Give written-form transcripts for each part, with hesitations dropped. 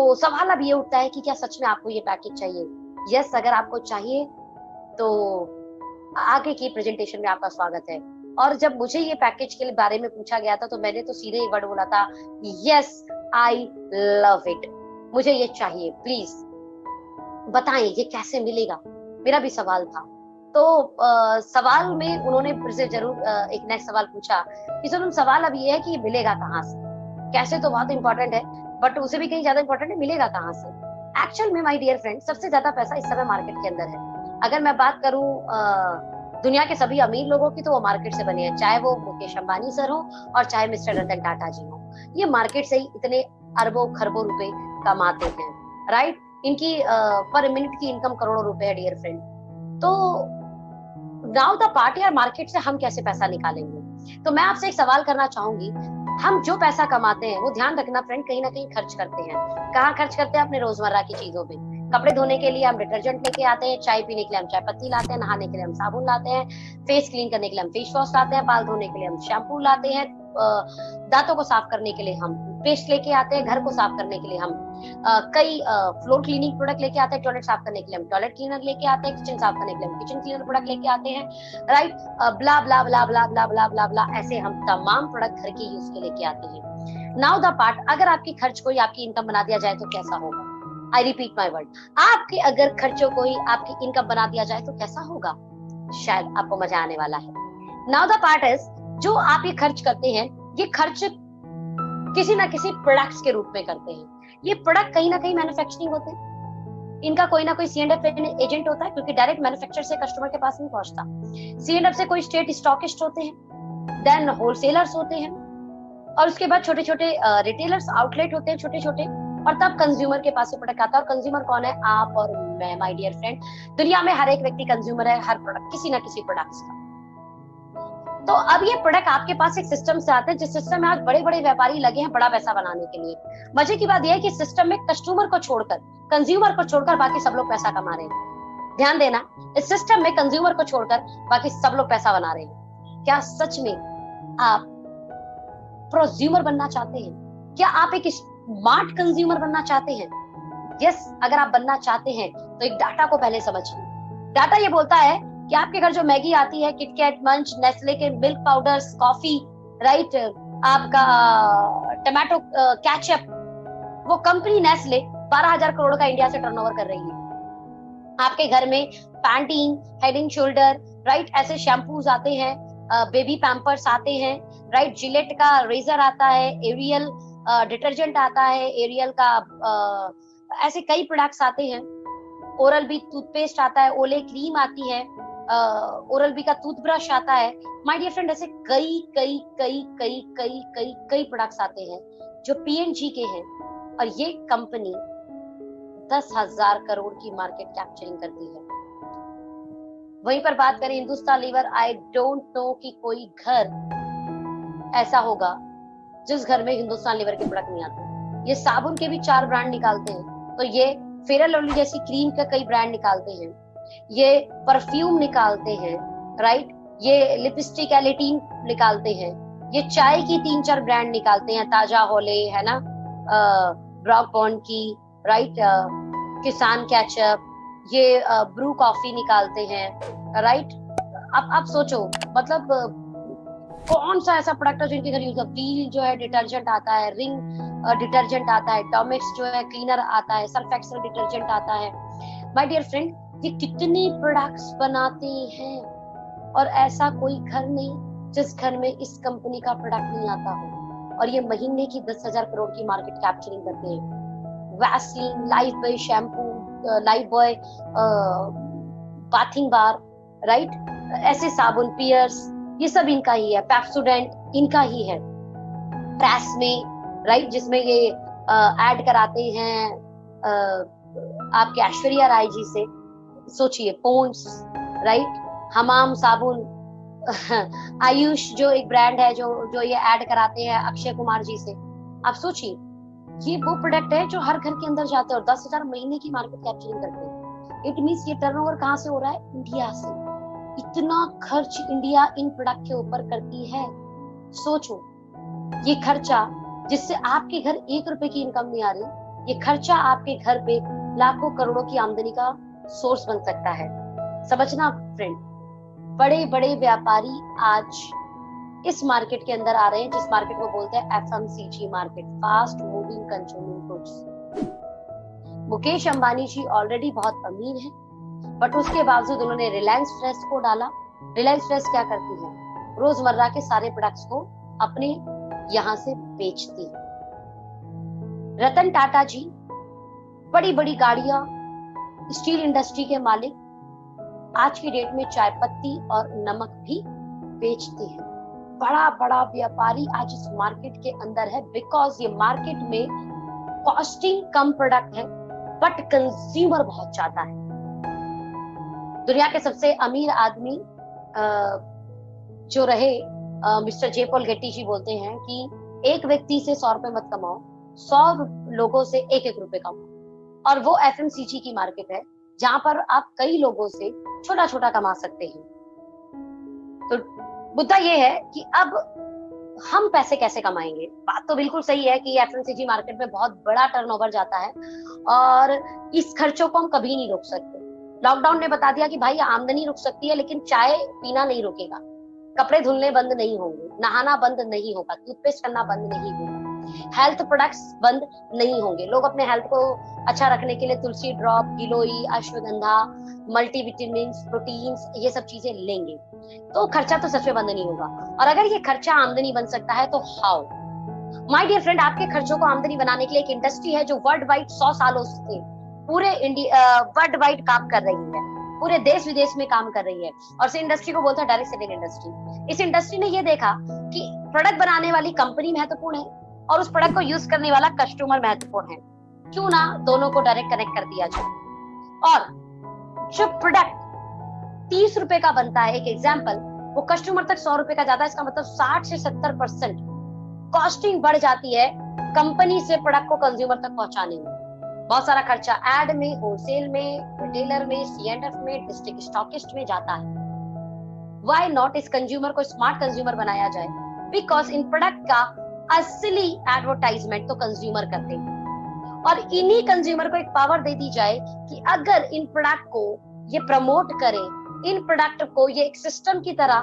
तो सवाल अब ये उठता है कि क्या सच में आपको ये पैकेज चाहिए? यस, अगर आपको चाहिए तो आगे की प्रेजेंटेशन में आपका स्वागत है। और जब मुझे ये पैकेज के बारे में पूछा गया था तो मैंने तो सीधे ही वर्ड बोला था, यस आई लव इट, मुझे ये चाहिए, प्लीज बताएं ये कैसे मिलेगा, मेरा भी सवाल था। तो सवाल में उन्होंने फिर से जरूर एक नेक्स्ट सवाल पूछा कि सर सवाल अब ये है कि ये मिलेगा कहाँ से। कैसे तो बहुत इंपॉर्टेंट है, बट उसे भी कहीं ज्यादा इंपॉर्टेंट है मिलेगा कहाँ से। एक्चुअल में माय डियर फ्रेंड, सबसे ज्यादा पैसा इस समय मार्केट के अंदर है। अगर मैं बात करूं दुनिया के सभी अमीर लोगों की, तो वो मार्केट से बने हैं, चाहे वो मुकेश अंबानी सर हो और चाहे मिस्टर रतन टाटा जी हो। ये मार्केट से ही इतने अरबों खरबों रुपए कमाते हैं, राइट। इनकी पर मिनट की इनकम करोड़ों रुपए है डियर फ्रेंड। तो नाउ द पार्ट, यार मार्केट से हम कैसे पैसा निकालेंगे? तो मैं आपसे एक सवाल करना चाहूंगी, हम जो पैसा कमाते हैं वो ध्यान रखना फ्रेंड, कहीं ना कहीं खर्च करते हैं। कहाँ खर्च करते हैं? अपने रोजमर्रा की चीजों पे। कपड़े धोने के लिए हम डिटर्जेंट लेके आते हैं, चाय पीने के लिए हम चाय पत्ती लाते हैं, नहाने के लिए हम साबुन लाते हैं, फेस क्लीन करने के लिए हम फेस वॉश लाते हैं, बाल धोने के लिए हम शैम्पू लाते हैं, दांतों को साफ करने के लिए हम पेस्ट लेके आते हैं, घर को साफ करने के लिए हम कई फ्लोर क्लीनिंग प्रोडक्ट लेके आते हैं, टॉयलेट साफ करने के लिए हम टॉयलेट क्लीनर लेके आते हैं, किचन साफ करने के लिए हम किचन क्लीनर प्रोडक्ट लेके आते हैं, राइट। ब्ला ब्ला ब्ला ब्ला ब्ला ब्ला ब्ला ब्ला, ऐसे हम तमाम प्रोडक्ट घर के यूज के लेके आते हैं। नाउ द पार्ट, अगर आपकी खर्च को ही आपकी इनकम बना दिया जाए तो कैसा होगा? आई रिपीट माई वर्ड, आपके अगर खर्चों को ही आपकी इनकम बना दिया जाए तो कैसा होगा? शायद आपको मजा आने वाला है। नाउ द पार्ट इज, जो आप ये खर्च करते हैं, ये खर्च किसी ना किसी प्रोडक्ट्स के रूप में करते हैं। ये प्रोडक्ट कहीं ना कहीं मैन्युफैक्चरिंग होते हैं, इनका कोई ना कोई C&F एजेंट होता है, क्योंकि डायरेक्ट मैन्युफैक्चर से कस्टमर के पास नहीं पहुंचता। C&F से कोई स्टेट स्टॉकिस्ट होते हैं, देन होलसेलर्स होते हैं, और उसके बाद छोटे छोटे रिटेलर्स आउटलेट होते हैं छोटे छोटे, और तब कंज्यूमर के पास प्रोडक्ट आता है। और कंज्यूमर कौन है? आप और मैं, माय डियर फ्रेंड। दुनिया में हर एक व्यक्ति कंज्यूमर है, हर प्रोडक्ट किसी ना किसी प्रोडक्ट्स का। तो अब ये प्रोडक्ट आपके पास एक सिस्टम से आते हैं, जिस सिस्टम में आज बड़े बड़े व्यापारी लगे हैं बड़ा पैसा बनाने के लिए। मजे की बात यह है कि सिस्टम में कस्टमर को छोड़कर, कंज्यूमर को छोड़कर बाकी सब लोग पैसा कमा रहे हैं। ध्यान देना, इस सिस्टम में कंज्यूमर को छोड़कर बाकी सब लोग पैसा बना रहे हैं। क्या सच में आप प्रोज्यूमर बनना चाहते हैं? क्या आप एक स्मार्ट कंज्यूमर बनना चाहते हैं? यस, अगर आप बनना चाहते हैं तो एक डाटा को पहले समझिए। डाटा ये बोलता है कि आपके घर जो मैगी आती है, किटकैट, मंच, नेस्ले के मिल्क पाउडर्स, कॉफी, राइट, आपका टमाटो केचप, वो कंपनी नेस्ले 12,000 करोड़ का इंडिया से टर्नओवर कर रही है। आपके घर में Pantene, head and shoulder, right, ऐसे शैम्पूज आते हैं, बेबी पैम्पर्स आते हैं, राइट, जिलेट का रेजर आता है, एरियल डिटर्जेंट आता है, एरियल का ऐसे कई प्रोडक्ट्स आते हैं, ओरल बी टूथपेस्ट आता है, ओले क्रीम आती है, ओरल बी का टूथब्रश आता है। माय डियर फ्रेंड, ऐसे कई कई कई कई कई कई कई प्रोडक्ट्स आते हैं जो P&G के हैं, और ये कंपनी 10,000 करोड़ की मार्केट कैप्चरिंग करती है। वहीं पर बात करें Hindustan Lever, I don't know कि कोई घर ऐसा होगा जिस घर में हिंदुस्तान लीवर के प्रोडक्ट नहीं आते। ये साबुन के भी 4 ब्रांड निकालते हैं, तो ये फेयर एंड लवली जैसी क्रीम का कई ब्रांड निकालते हैं, ये परफ्यूम निकालते हैं, राइट, ये लिपस्टिक एलिटीन निकालते हैं, ये चाय की 3-4 ब्रांड निकालते हैं, ताजा होले है ना, ब्रॉक बॉन्ड की, राइट, किसान केचप, ये ब्रू कॉफी निकालते हैं, राइट। अब आप सोचो, मतलब कौन सा ऐसा प्रोडक्ट है जिनके घर यूज, व्हील जो है डिटर्जेंट आता है, रिंग डिटर्जेंट आता है, डोमेक्स जो है क्लीनर आता है, सर्फ एक्सेल डिटर्जेंट आता है। माय डियर फ्रेंड, ये कितने प्रोडक्ट्स बनाते हैं, और ऐसा कोई घर नहीं जिस घर में इस कंपनी का प्रोडक्ट नहीं आता हो। और ये महीने की 10,000 करोड़ की मार्केट कैप्चरिंग करते हैं। Vaseline, life boy shampoo, life boy bathing bar, right, ऐसे साबुन, पियर्स, ये सब इनका ही है। पेप्सोडेंट इनका ही है। प्रेस में, राइट, जिसमें ये ऐड कराते हैं आपके ऐश्वर्या राय जी से, सोचिए, पोन्स, राइट, हमाम साबुन, आयुष जो एक ब्रांड है जो ये ऐड कराते हैं अक्षय कुमार जी से। आप सोचिए, ये वो प्रोडक्ट है जो हर घर के अंदर जाते हैं और 10,000 महीने की मार्केट कैप्चरिंग करते हैं। इट मींस ये टर्नओवर कहाँ से हो रहा है? इंडिया से। इतना खर्च इंडिया इन प्रोडक्ट के ऊपर करती है। सोचो, ये खर्चा जिससे आपके घर 1 रुपए की इनकम नहीं आ रही, ये खर्चा आपके घर पे लाखों करोड़ों की आमदनी का सोर्स बन सकता है। समझना फ्रेंड, बड़े बड़े व्यापारी आज इस मार्केट के अंदर आ रहे हैं, जिस मार्केट को बोलते हैं FMCG market, fast moving consuming goods. Mukesh Ambani ji already बहुत अमीर हैं, बट उसके बावजूद उन्होंने रिलायंस फ्रेश को डाला। रिलायंस फ्रेश क्या करती है? रोजमर्रा के सारे प्रोडक्ट्स को अपने यहां से बेचती है। रतन टाटा जी बड़ी बड़ी गाड़ियां, स्टील इंडस्ट्री के मालिक, आज की डेट में चाय पत्ती और नमक भी बेचते हैं। बड़ा बड़ा व्यापारी आज इस मार्केट के अंदर है, बिकॉज ये मार्केट में कॉस्टिंग कम प्रोडक्ट है बट कंज्यूमर बहुत ज्यादा है। दुनिया के सबसे अमीर आदमी जो रहे मिस्टर जे पॉल गेटी जी बोलते हैं कि एक व्यक्ति से 100 रुपए मत कमाओ, 100 लोगों से 1-1 रुपए कमाओ। और वो FMCG की मार्केट है जहां पर आप कई लोगों से छोटा छोटा कमा सकते हैं। तो मुद्दा ये है कि अब हम पैसे कैसे कमाएंगे। बात तो बिल्कुल सही है कि FMCG मार्केट में बहुत बड़ा टर्नओवर जाता है और इस खर्चों को हम कभी नहीं रोक सकते। लॉकडाउन ने बता दिया कि भाई आमदनी रुक सकती है लेकिन चाय पीना नहीं रुकेगा, कपड़े धुलने बंद नहीं होंगे, नहाना बंद नहीं होगा, टूथपेस्ट करना बंद नहीं होगा, हेल्थ प्रोडक्ट्स बंद नहीं होंगे। लोग अपने हेल्थ को अच्छा रखने के लिए Tulsi drop, giloy, ashwagandha, multivitamin, proteins, ये सब चीजें लेंगे, तो खर्चा तो सच में बंद नहीं होगा। और अगर ये खर्चा आमदनी बन सकता है तो हाउ? माय डियर फ्रेंड, आपके खर्चों को आमदनी बनाने के लिए एक इंडस्ट्री है जो वर्ल्ड वाइड 100 सालों से पूरे वर्ल्ड वाइड काम कर रही है, पूरे देश विदेश में काम कर रही है, और इस इंडस्ट्री को बोलते हैं डायरेक्ट सेलिंग इंडस्ट्री। इस इंडस्ट्री ने ये देखा कि प्रोडक्ट बनाने वाली कंपनी महत्वपूर्ण है और उस प्रोडक्ट को यूज करने वाला कस्टमर महत्वपूर्ण है, क्यों ना दोनों को डायरेक्ट कनेक्ट कर दिया जाए। और जो प्रोडक्ट 30 रुपए का बनता है, एक एग्जाम्पल, वो कस्टमर तक 100 रुपए का जाता है, इसका मतलब 60 से 70% कॉस्टिंग बढ़ जाती है कंपनी से प्रोडक्ट को कंज्यूमर तक पहुंचाने में। बहुत सारा खर्चा एड में, होलसेल में, रिटेलर में, C&F में, डिस्ट्रिक्ट स्टॉकिस्ट में जाता है। व्हाई नॉट इस कंज्यूमर को स्मार्ट कंज्यूमर बनाया जाए? बिकॉज इन प्रोडक्ट का असली एडवर्टाइजमेंट तो कंज्यूमर करते हैं और इन्हीं कंज्यूमर को एक पावर दे दी जाए कि अगर इन प्रोडक्ट को ये प्रमोट करें, इन प्रोडक्ट को ये एक सिस्टम की तरह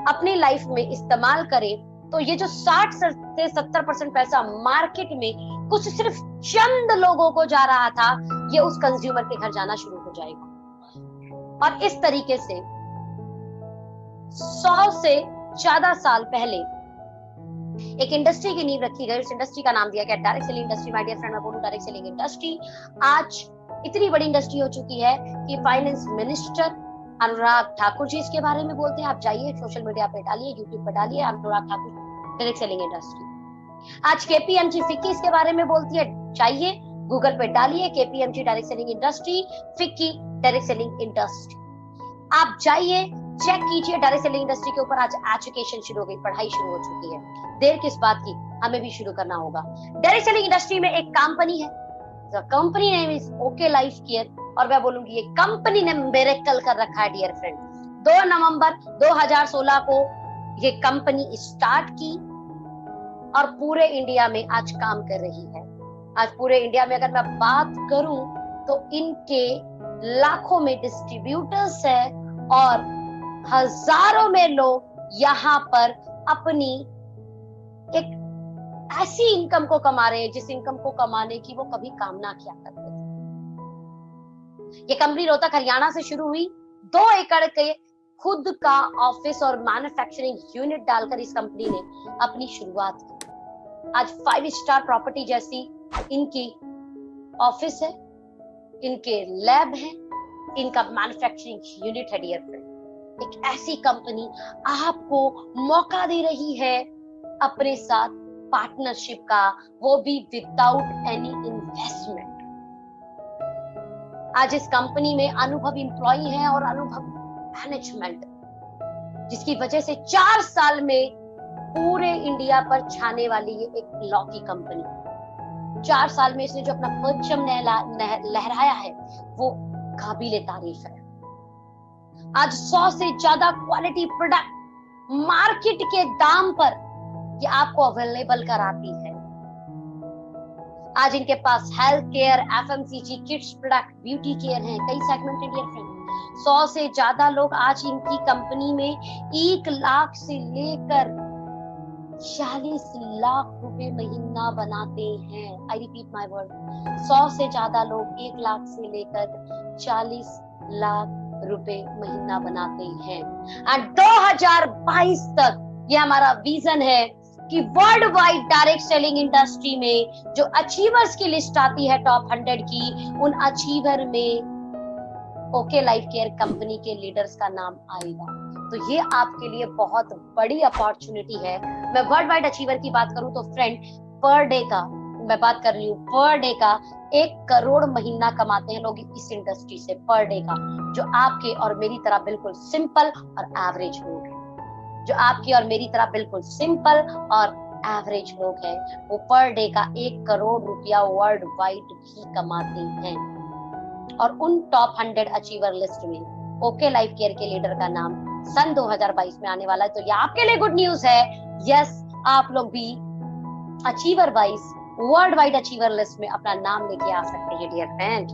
अपनी लाइफ में इस्तेमाल करें, तो ये जो 60 से 70% पैसा मार्केट में कुछ सिर्फ चंद लोगों को जा रहा था, ये उस कंज्यूमर के घर जाना शुरू हो जाएगा। और इस तरीके से 100 से ज्यादा साल पहले एक इंडस्ट्री की नींव रखी गई। उस इंडस्ट्री का नाम दिया गया direct selling industry. My dear friend, मैं बोलूं डायरेक्ट सेलिंग इंडस्ट्री आज इतनी बड़ी इंडस्ट्री हो चुकी है कि फाइनेंस मिनिस्टर अनुराग ठाकुर जी इसके बारे में बोलते हैं। आप जाइए सोशल मीडिया पे डालिए, यूट्यूब पे डालिए, Anurag Thakur direct selling industry. आज KPMG फिक्की इसके बारे में बोलती है, चाहिए गूगल पे डालिए KPMG direct selling industry, FICCI direct selling industry. आप जाइए चेक कीजिए डायरेक्ट सेलिंग इंडस्ट्री के ऊपर आज एजुकेशन शुरू हो गई, पढ़ाई शुरू हो चुकी है। देर किस बात की, हमें भी शुरू करना होगा। डायरेक्ट सेलिंग इंडस्ट्री में एक कंपनी है, company name is okay life care, और मैं बोलूंगी ये कंपनी ने मिरेकल कर रखा है डियर फ्रेंड। 2 नवंबर 2016 को ये कंपनी स्टार्ट की और पूरे इंडिया में आज काम कर रही है। आज पूरे इंडिया में अगर मैं बात करूं तो इनके लाखों में डिस्ट्रीब्यूटर्स है और हजारों में लोग यहाँ पर अपनी एक ऐसी इनकम को कमा रहे हैं जिस इनकम को कमाने की वो कभी कामना किया करते थे। ये कंपनी रोहतक हरियाणा से शुरू हुई। 2 एकड़ के खुद का ऑफिस और मैन्युफैक्चरिंग यूनिट डालकर इस कंपनी ने अपनी शुरुआत की। आज 5 स्टार प्रॉपर्टी जैसी इनकी ऑफिस है, इनके लैब है, इनका मैन्युफैक्चरिंग यूनिट है डियर फ्रेंड। एक ऐसी कंपनी आपको मौका दे रही है अपने साथ पार्टनरशिप का, वो भी विदाउट एनी इन्वेस्टमेंट। आज इस कंपनी में अनुभवी एम्प्लॉई हैं और अनुभवी मैनेजमेंट, जिसकी वजह से 4 साल में पूरे इंडिया पर छाने वाली ये एक लॉकी कंपनी। 4 साल में इसने जो अपना परचम लहराया है वो काबिले तारीफ है। आज 100 से ज्यादा क्वालिटी प्रोडक्ट मार्केट के दाम पर ये आपको अवेलेबल कराती है। आज इनके पास health care, FMCG, kids product, beauty care है, कई सेगमेंट है डियर फ्रेंड। 100 से ज्यादा लोग आज इनकी कंपनी में 1 लाख से लेकर 40 लाख रुपए महीना बनाते हैं। आई रिपीट माय वर्ड, 100 से ज्यादा लोग 1 लाख से लेकर 40 लाख रुपए महीना बनाते हैं। एंड 2022 तक ये हमारा विजन है कि world wide direct selling industry में जो अचीवर्स की लिस्ट आती है टॉप 100 की, उन अचीवर में ओके लाइफ केयर कंपनी के लीडर्स का नाम आएगा। तो ये आपके लिए बहुत बड़ी अपॉर्चुनिटी है। मैं वर्ल्ड वाइड अचीवर की बात करूं तो फ्रेंड, पर डे का मैं बात कर रही हूँ, पर डे का 1 करोड़ महीना कमाते हैं लोग इस इंडस्ट्री से, पर डे का, जो आपके और मेरी तरह बिल्कुल सिंपल और एवरेज लोग हैं, जो आपकी और मेरी तरह बिल्कुल सिंपल और एवरेज लोग हैं, वो पर डे का 1 करोड़ रुपया वर्ल्ड वाइड भी कमाते हैं। और उन टॉप 100 अचीवर लिस्ट में ओके लाइफ केयर के लीडर का नाम सन 2022 में आने वाला है। तो ये आपके लिए गुड न्यूज है। यस, आप लोग भी achiever wise world wide achiever list में अपना नाम लेके आ सकते हैं डियर फ्रेंड।